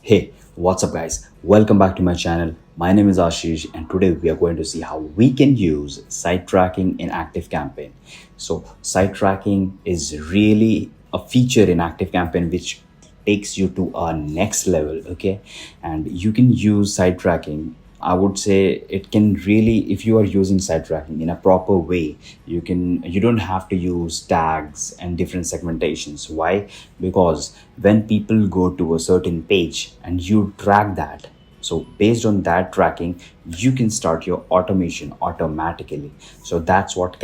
Hey, what's up, guys? Welcome back to my channel. My name is Ashish, and today we are going to see how we can use site tracking in ActiveCampaign. So, site tracking is really a feature in ActiveCampaign which takes you to a next level, okay? And you can use site tracking. I would say it can really, if you are using site tracking in a proper way, you don't have to use tags and different segmentations. Why? Because when people go to a certain page and you track that, so based on that tracking, you can start your automation automatically. So that's what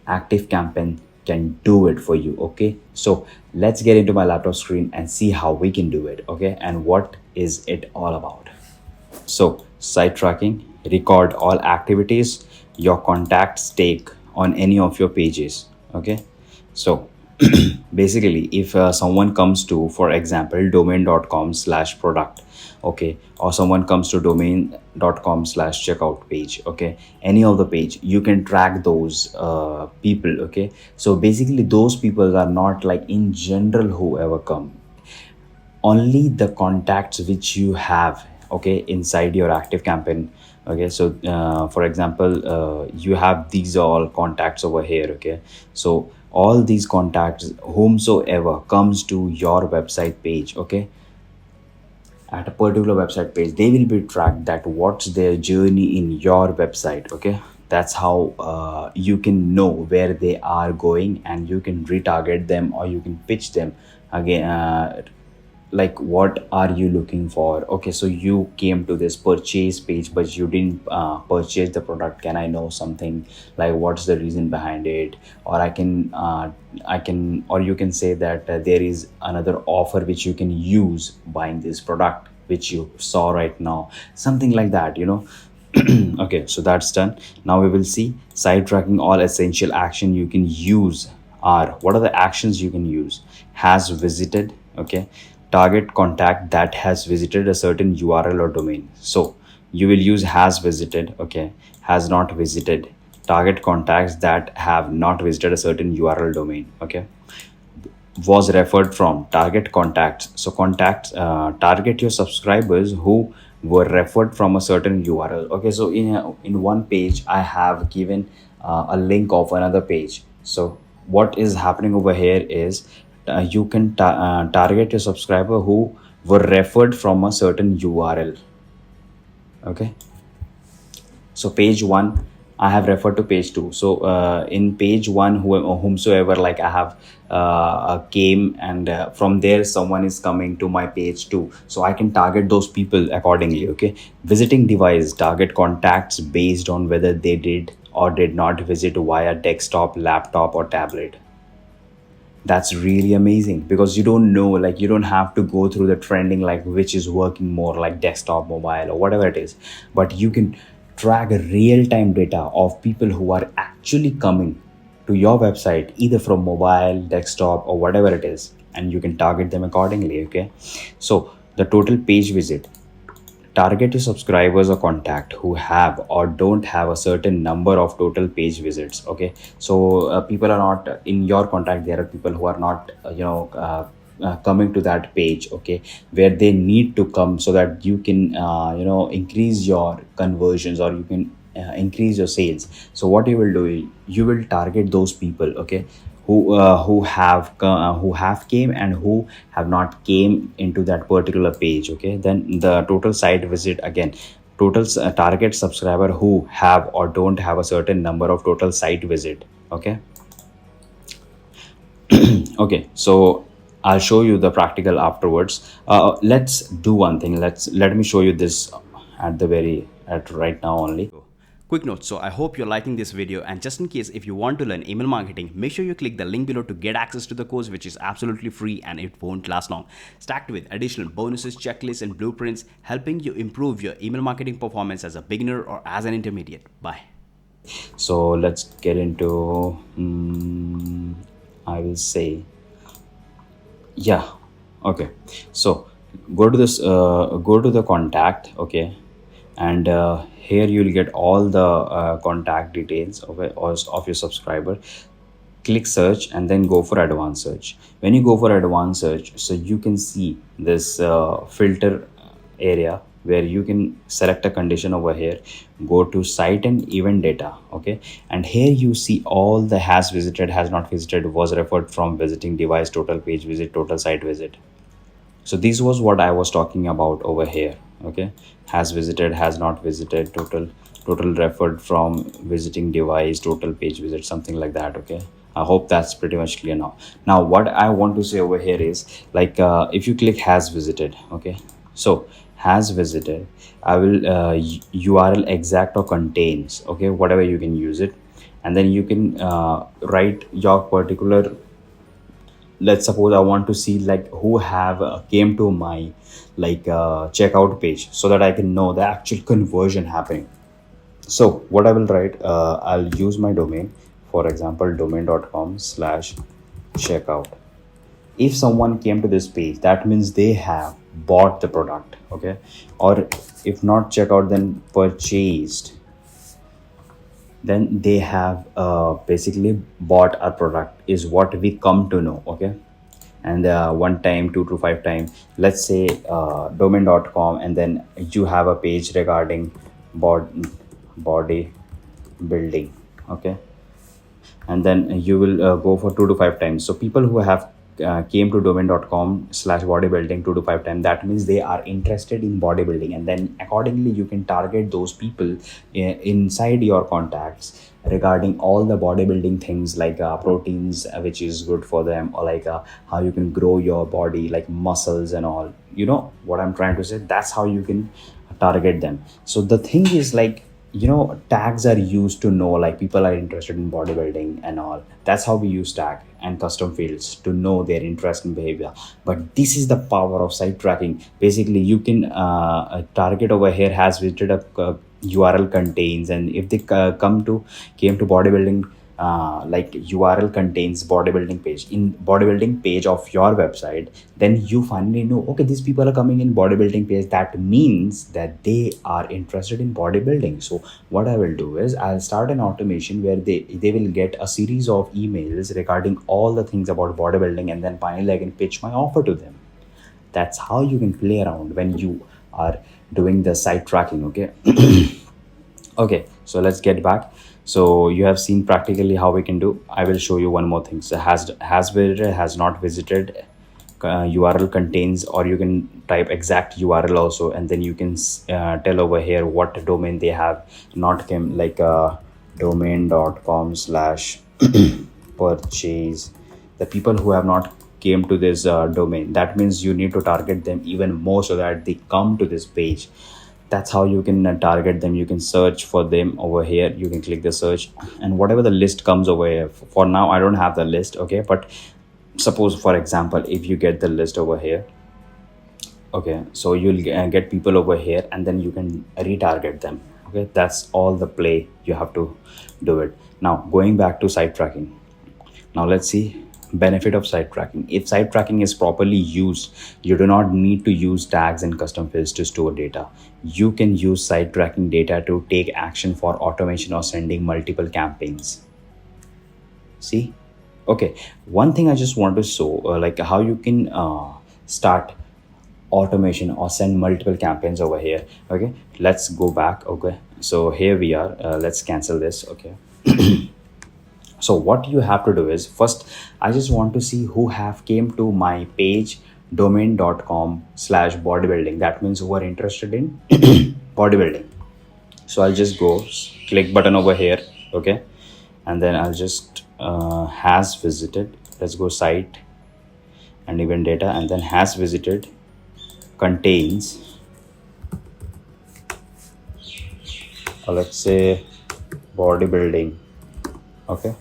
active campaign can do it for you. Okay, so let's get into my laptop screen and see how we can do it. Okay, and what is it all about? So, site tracking, record all activities your contacts take on any of your pages. Okay, so basically, if someone comes to, for example, domain.com/product, okay, or someone comes to domain.com/checkout page, okay, any of the page, you can track those people. Okay, so basically, those people are not like in general whoever come, only the contacts which you have, okay, inside your active campaign. Okay, so for example, you have these all contacts over here. Okay, so all these contacts whomsoever comes to your website page, okay, at a particular website page, they will be tracked that what's their journey in your website. Okay, that's how you can know where they are going, and you can retarget them or you can pitch them again, like what are you looking for. Okay, so you came to this purchase page but you didn't purchase the product. Can I know something like what's the reason behind it? Or I can or you can say that there is another offer which you can use buying this product which you saw right now, something like that. Okay, so that's done. Now we will see site tracking. All essential action you can use are, what are the actions you can use? Has visited, okay, target contact that has visited a certain URL or domain. So you will use has visited, okay, has not visited, target contacts that have not visited a certain URL domain. Okay, was referred from, target contacts. So contacts, target your subscribers who were referred from a certain URL. Okay, so in one page I have given a link of another page. So what is happening over here is you can target your subscriber who were referred from a certain URL. Okay, so page one, I have referred to page two. So in page one, whomsoever, like I have came, and from there someone is coming to my page two, so I can target those people accordingly. Okay, visiting device, target contacts based on whether they did or did not visit via desktop, laptop, or tablet. That's really amazing, because you don't know, like you don't have to go through the trending, like which is working more, like desktop, mobile, or whatever it is. But you can track real-time data of people who are actually coming to your website either from mobile, desktop, or whatever it is, and you can target them accordingly. Okay, so the total page visit, target your subscribers or contact who have or don't have a certain number of total page visits. Okay, so people are not in your contact, there are people who are not coming to that page, okay, where they need to come, so that you can increase your conversions, or you can increase your sales. So what you will do, you will target those people, okay, who have came and who have not came into that particular page. Okay, then the total site visit, again, total target subscriber who have or don't have a certain number of total site visit. Okay, okay, so I'll show you the practical afterwards. Let's do one thing. Let me show you this at right now only. Quick note, so I hope you're liking this video, and just in case if you want to learn email marketing, make sure you click the link below to get access to the course, which is absolutely free and it won't last long. Stacked with additional bonuses, checklists, and blueprints, helping you improve your email marketing performance as a beginner or as an intermediate. Bye. So let's get into I will say, yeah, okay, so go to the contact. Okay, and here you'll get all the contact details of your subscriber. Click search and then go for advanced search. When you go for advanced search, so you can see this filter area where you can select a condition over here, go to site and event data. Okay, and here you see all the has visited, has not visited, was referred from, visiting device, total page visit, total site visit. So this was what I was talking about over here. Okay, has visited, has not visited, total referred from, visiting device, total page visit, something like that. Okay, I hope that's pretty much clear now. Now what I want to say over here is like, if you click has visited, okay, so has visited, I will url exact or contains, okay, whatever you can use it, and then you can write your particular, let's suppose I want to see like who have came to my like checkout page, so that I can know the actual conversion happening. So what I will write, I'll use my domain, for example domain.com/checkout. If someone came to this page, that means they have bought the product. Okay, or if not checkout, then purchased, then they have basically bought our product, is what we come to know. Okay, and one time, two to five time, let's say domain.com, and then you have a page regarding body building. Okay, and then you will go for 2 to 5 times. So people who have came to domain.com/bodybuilding 2 to 5 times, that means they are interested in bodybuilding, and then accordingly you can target those people inside your contacts regarding all the bodybuilding things, like proteins which is good for them, or like how you can grow your body, like muscles and all. You know what I'm trying to say? That's how you can target them. So the thing is like, tags are used to know like people are interested in bodybuilding and all. That's how we use tag and custom fields to know their interest and behavior. But this is the power of site tracking. Basically you can target over here, has visited a url contains, and if they came to bodybuilding, like url contains bodybuilding page, in bodybuilding page of your website, then you finally know, okay, these people are coming in bodybuilding page, that means that they are interested in bodybuilding. So what I will do is I'll start an automation where they will get a series of emails regarding all the things about bodybuilding, and then finally I can pitch my offer to them. That's how you can play around when you are doing the site tracking. Okay. Okay, so let's get back. So you have seen practically how we can do. I will show you one more thing. So has visited, has not visited, url contains, or you can type exact url also, and then you can tell over here what domain they have not came, like domain.com/purchase. The people who have not came to this domain, that means you need to target them even more so that they come to this page. That's how you can target them. You can search for them over here. You can click the search, and whatever the list comes over here, for now I don't have the list. Okay, but suppose for example if you get the list over here, okay, so you'll get people over here, and then you can retarget them. Okay, that's all the play you have to do it. Now going back to site tracking, now let's see benefit of site tracking. If site tracking is properly used, you do not need to use tags and custom fields to store data. You can use site tracking data to take action for automation or sending multiple campaigns. See? Okay, one thing I just want to show, like how you can start automation or send multiple campaigns over here. Okay, let's go back. Okay, so here we are. Let's cancel this. Okay. So what you have to do is, first I just want to see who have came to my page domain.com/bodybuilding, that means who are interested in bodybuilding. So I'll just go click button over here. Okay, and then I'll just has visited, let's go site and event data, and then has visited contains, or let's say bodybuilding. Okay,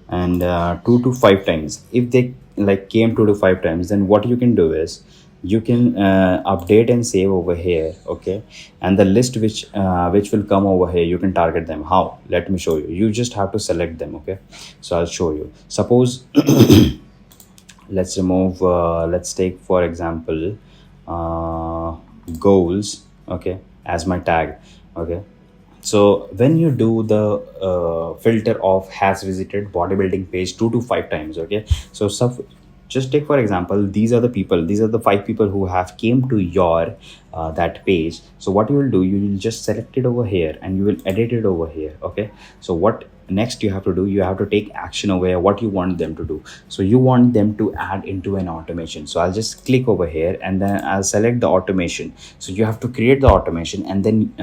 and 2 to 5 times. If they like came 2 to 5 times, then what you can do is you can update and save over here. Okay, and the list which will come over here, you can target them. How? Let me show you. You just have to select them. Okay, so I'll show you. Suppose let's remove let's take for example goals, okay, as my tag. Okay, so when you do the filter of has visited bodybuilding page 2 to 5 times, okay, so Just take for example, these are the people, these are the 5 people who have came to your that page. So what you will do, you will just select it over here and you will edit it over here. Okay, so what next you have to do, you have to take action over here, what you want them to do. So you want them to add into an automation, so I'll just click over here and then I'll select the automation. So you have to create the automation and then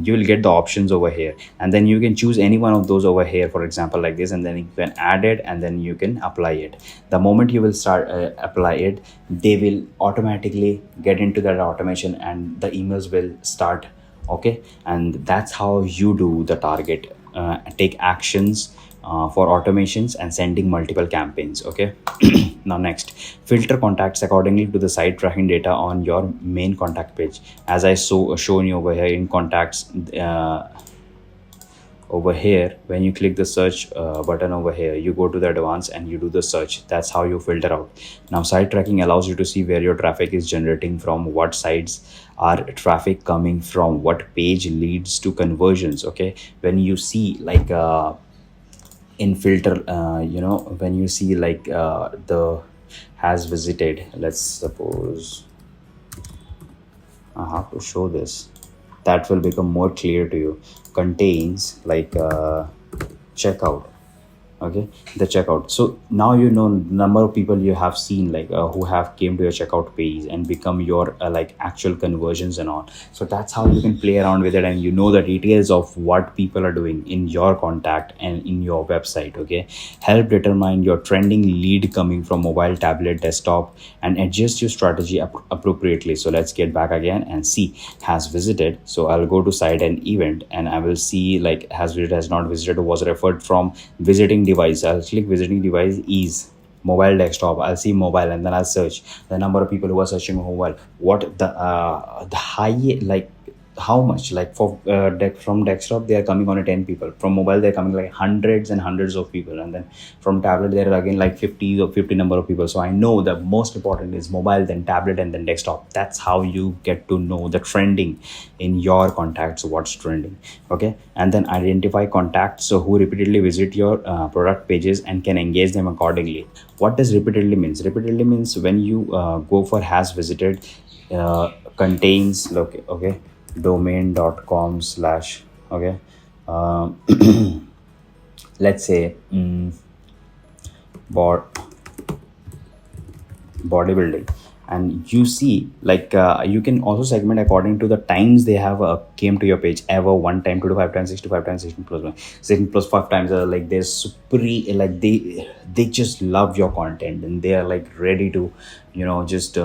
you will get the options over here, and then you can choose any one of those over here, for example like this, and then you can add it and then you can apply it. The moment you will start apply it, they will automatically get into that automation and the emails will start. Okay, and that's how you do the target, take actions for automations and sending multiple campaigns. Okay, now next, filter contacts accordingly to the site tracking data on your main contact page. As I shown you over here in contacts, over here when you click the search button over here, you go to the advanced and you do the search. That's how you filter out. Now site tracking allows you to see where your traffic is generating from, what sites are traffic coming from, what page leads to conversions. Okay, when you see like in filter, when you see like the has visited, let's suppose I have to show this, that will become more clear to you. Contains like checkout. Okay, the checkout. So now you know number of people you have seen like who have came to your checkout page and become your like actual conversions and all. So that's how you can play around with it, and you know the details of what people are doing in your contact and in your website. Okay, help determine your trending lead coming from mobile, tablet, desktop, and adjust your strategy appropriately. So let's get back again and see has visited. So I'll go to site and event and I will see like has visited, has not visited, was referred from, visiting device. I'll click visiting device is mobile, desktop. I'll see mobile and then I'll search the number of people who are searching mobile. What the high, like how much, like for from desktop they are coming on 10 people, from mobile they're coming like hundreds and hundreds of people, and then from tablet there are again like 50 or 50 number of people. So I know the most important is mobile, then tablet, and then desktop. That's how you get to know the trending in your contacts, what's trending. Okay, and then identify contacts so who repeatedly visit your product pages and can engage them accordingly. What does repeatedly means? Repeatedly means when you go for has visited, contains, okay, domain.com slash, okay, let's say bodybuilding, and you see like you can also segment according to the times they have came to your page. Ever, 1 time, 2 to 5 times, 6 to 5 times, 16 plus 1, 16 plus 5 times, like they're super, like they just love your content and they are like ready to just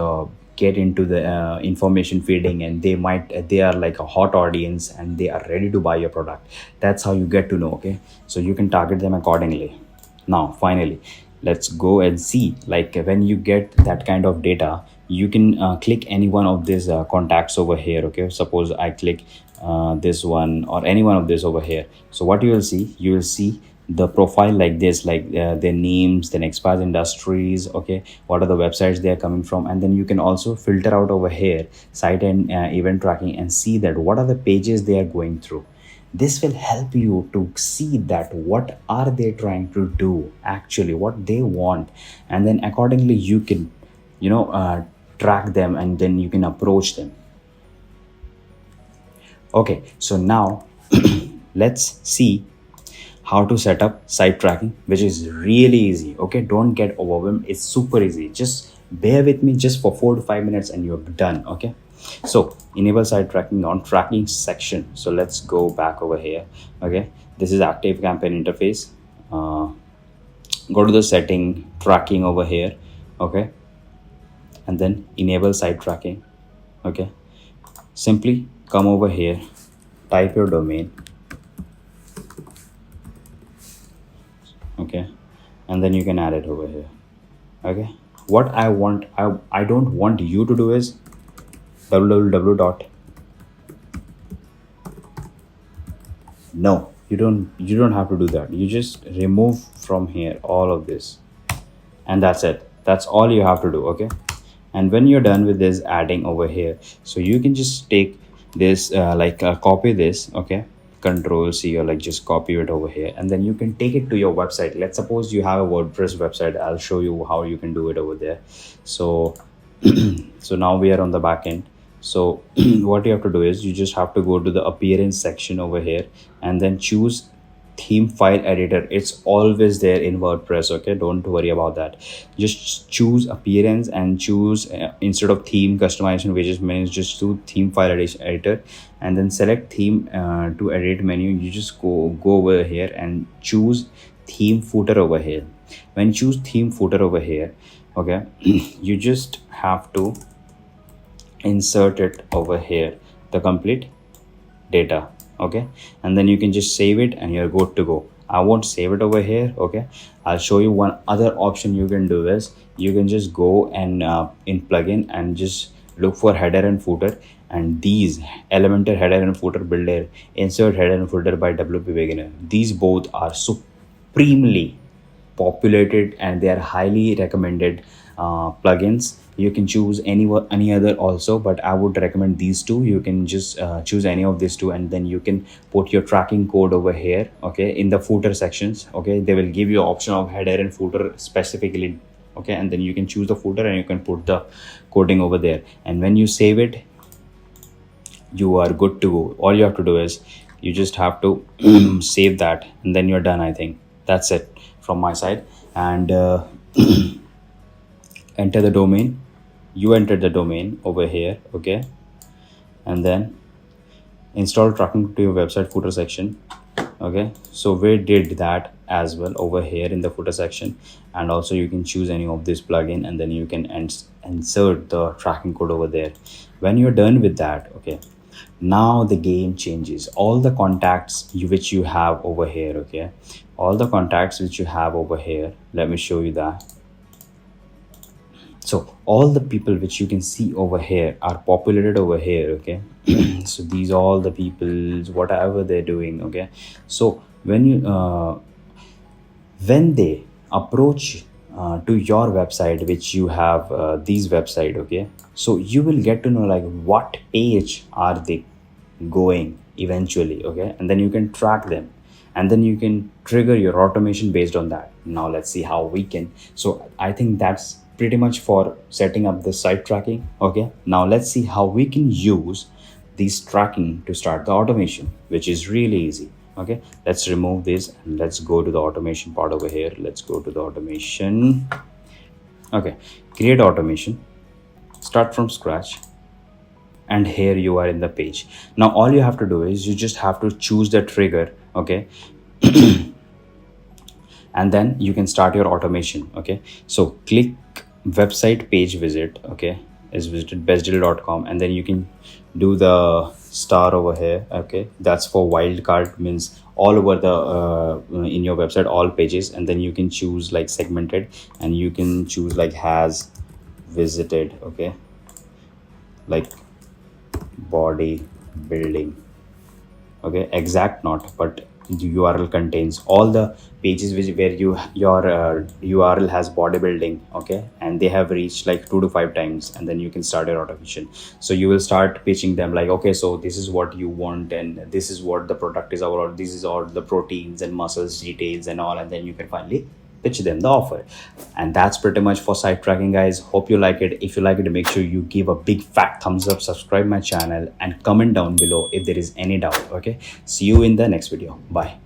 get into the information feeding, and they are like a hot audience and they are ready to buy your product. That's how you get to know. Okay, so you can target them accordingly. Now finally, let's go and see like when you get that kind of data, you can click any one of these contacts over here. Okay, suppose I click this one or any one of this over here. So what you will see, you will see the profile like this, like their names, then expires industries, okay, what are the websites they are coming from, and then you can also filter out over here site and event tracking and see that what are the pages they are going through. This will help you to see that what are they trying to do actually, what they want, and then accordingly you can track them and then you can approach them. Okay, so now let's see how to set up site tracking, which is really easy. Okay, don't get overwhelmed, it's super easy. Just bear with me just for 4 to 5 minutes and you're done. Okay, so enable site tracking on tracking section. So let's go back over here. Okay, this is ActiveCampaign interface. Go to the setting, tracking over here. Okay, and then enable site tracking. Okay, simply come over here, type your domain. Okay, and then you can add it over here. Okay, what I don't want you to do is www dot, no, you don't have to do that. You just remove from here all of this, and that's it. That's all you have to do. Okay, and when you're done with this adding over here, so you can just take this copy this. Okay, Control C, or like just copy it over here, and then you can take it to your website. Let's suppose you have a WordPress website. I'll show you how you can do it over there. So so now we are on the back end. So what you have to do is you just have to go to the appearance section over here, and then choose theme file editor. It's always there in WordPress, okay? Don't worry about that. Just choose appearance and choose instead of theme customization widgets menu, just do theme file editor, and then select theme to edit menu. You just go over here and choose theme footer over here. When you choose theme footer over here, okay, you just have to insert it over here, the complete data, okay, and then you can just save it and you're good to go. I won't save it over here, okay? I'll show you one other option you can do is you can just go and in plugin and just look for header and footer, and these Elementor header and footer builder, insert header and footer by WP Beginner, these both are supremely populated and they are highly recommended plugins. You can choose any other also, but I would recommend these two. You can just choose any of these two, and then you can put your tracking code over here, okay, in the footer sections, okay. They will give you option of header and footer specifically, okay, and then you can choose the footer and you can put the coding over there, and when you save it, you are good to go. All you have to do is you just have to save that, and then you're done. I think that's it from my side. And enter the domain. You enter the domain over here, okay, and then install tracking to your website footer section, okay. So we did that as well over here in the footer section, and also you can choose any of this plugin, and then you can insert the tracking code over there. When you're done with that, okay, now the game changes. All the contacts which you have over here, okay, all the contacts which you have over here, let me show you that. So all the people which you can see over here are populated over here, okay. So these all the people, whatever they're doing, okay. So when you when they approach to your website which you have these website, okay, so you will get to know like what page are they going eventually, okay, and then you can track them, and then you can trigger your automation based on that. Now let's see how we can. So I think that's pretty much for setting up the site tracking, okay. Now let's see how we can use this tracking to start the automation, which is really easy, okay. Let's remove this and let's go to the automation part over here. Let's go to the automation, okay, create automation, start from scratch, and here you are in the page. Now all you have to do is you just have to choose the trigger, okay, and then you can start your automation, okay. So click website page visit, okay, is visited bestdeal.com, and then you can do the star over here, okay. That's for wildcard, means all over the in your website all pages, and then you can choose like segmented, and you can choose like has visited, okay, like body building, okay, exact not, but the URL contains all the pages where your URL has bodybuilding, okay, and they have reached like 2 to 5 times, and then you can start your automation. So you will start pitching them like, okay, so this is what you want, and this is what the product is about, this is all the proteins and muscles details and all, and then you can finally pitch them the offer. And that's pretty much for site tracking, guys. Hope you like it. If you like it, make sure you give a big fat thumbs up, subscribe my channel, and comment down below if there is any doubt, okay. See you in the next video. Bye.